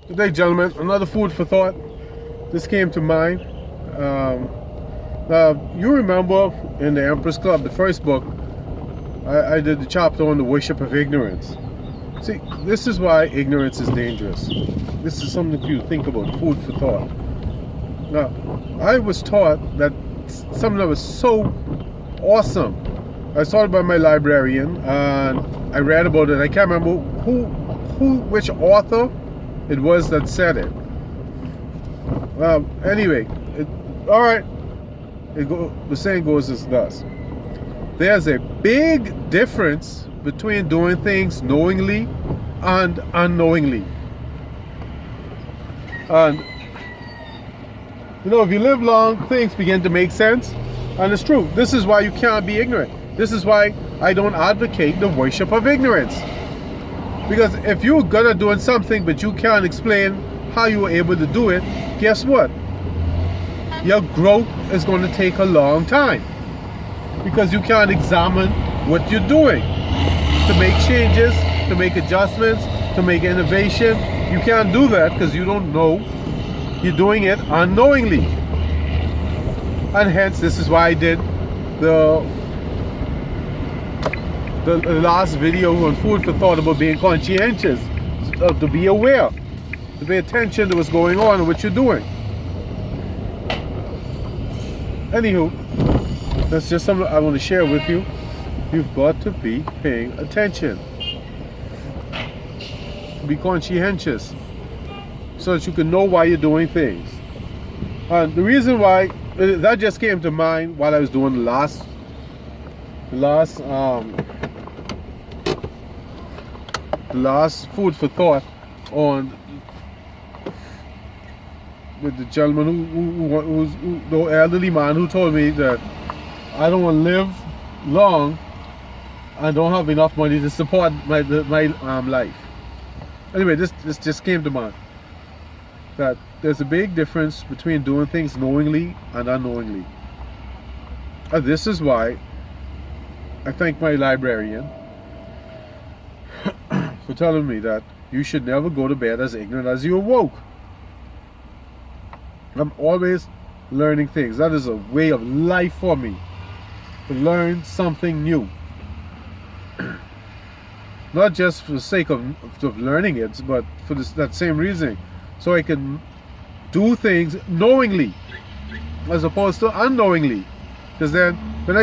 Good day, gentlemen. Another food for thought. This came to mind. You remember in the Empress Club, the first book, I did the chapter on the worship of ignorance. See, this is why ignorance is dangerous. This is something for you to think about, food for thought. Now, I was taught that something that was so awesome. I was taught by my librarian, and I read about it. I can't remember which author it was that said it. Anyway, all right. The saying goes as thus: there's a big difference between doing things knowingly and unknowingly. And you know, if you live long, things begin to make sense. And it's true. This is why you can't be ignorant. This is why I don't advocate the worship of ignorance. Because if you're good at doing something but you can't explain how you were able to do it, guess what? Your growth is going to take a long time. Because you can't examine what you're doing. To make changes, to make adjustments, to make innovation. You can't do that because you don't know. You're doing it unknowingly. And hence, this is why I did the last video on food for thought about being conscientious, to be aware, to pay attention to what's going on and what you're doing. Anywho, that's just something I want to share with you. You've got to be paying attention. Be conscientious so that you can know why you're doing things. And the reason why that just came to mind while I was doing the last food for thought on with the gentleman who's the elderly man who told me that I don't want to live long and don't have enough money to support my life. Anyway, this just came to mind, that there's a big difference between doing things knowingly and unknowingly. And this is why I thank my librarian for telling me that you should never go to bed as ignorant as you awoke. I'm always learning things. That is a way of life for me, to learn something new. Not just for the sake of learning it, but for that same reason, so I can do things knowingly as opposed to unknowingly. Because then when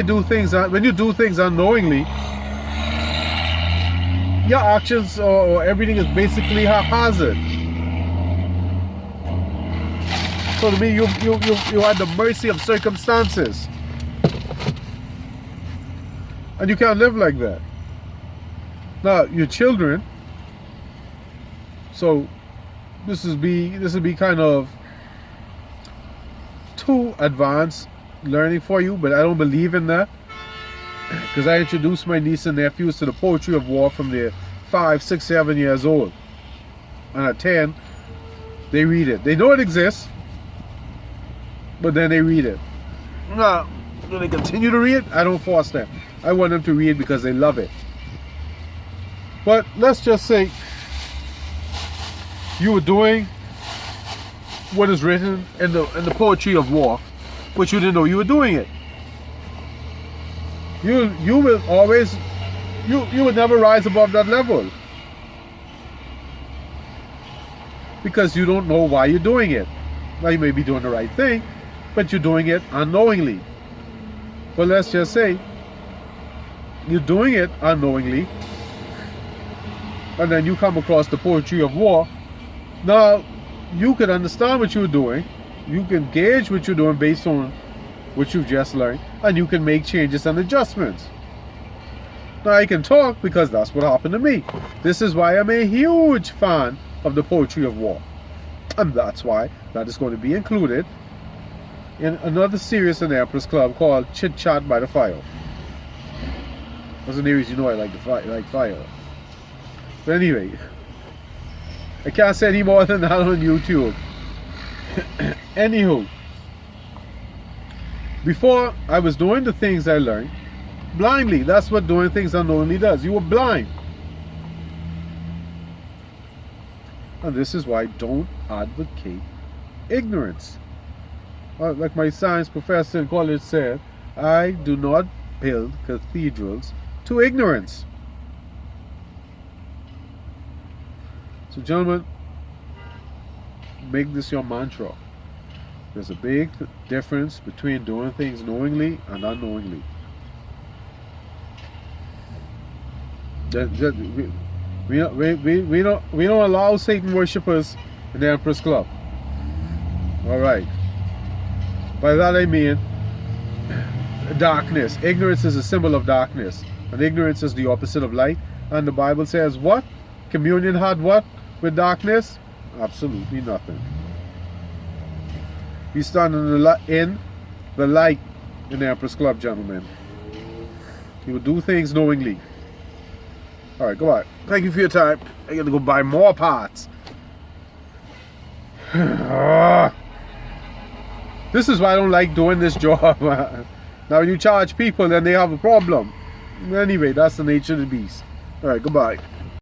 you do things unknowingly, your actions or everything is basically haphazard. So to me, you're at the mercy of circumstances, and you can't live like that. Now, your children, so this would be kind of too advanced learning for you, but I don't believe in that, because I introduced my niece and nephews to the Poetry of War from they're 5, 6, 7 years old, and at 10 they read it. They know it exists, but then they read it. Now, do they continue to read? I don't force them. I want them to read because they love it. But let's just say you were doing what is written in the Poetry of War, but you didn't know you were doing it. You will always, you would never rise above that level, because you don't know why you're doing it. Now, you may be doing the right thing, but you're doing it unknowingly. But let's just say you're doing it unknowingly, and then you come across the Poetry of War. Now, you can understand what you're doing. You can gauge what you're doing based on what you've just learned, and you can make changes and adjustments. Now, I can talk because that's what happened to me. This is why I'm a huge fan of the Poetry of War. And that's why that is going to be included in another series in the Empress Club called Chit Chat by the Fire. That's the series, you know I like fire. But anyway, I can't say any more than that on YouTube. Anywho, before I was doing the things I learned blindly. That's what doing things unknowingly does. You were blind. And this is why I don't advocate ignorance. Like my science professor in college said, I do not build cathedrals to ignorance. So gentlemen, make this your mantra. There's a big difference between doing things knowingly and unknowingly. We don't allow Satan worshippers in the Empress Club. Alright. By that I mean darkness. Ignorance is a symbol of darkness. And ignorance is the opposite of light. And the Bible says what? Communion had what with darkness? Absolutely nothing. We stand in the light in the Empress Club, gentlemen. You will do things knowingly. Alright, goodbye. Thank you for your time. I gotta go buy more parts. This is why I don't like doing this job. Now when you charge people, then they have a problem. Anyway, that's the nature of the beast. Alright, goodbye.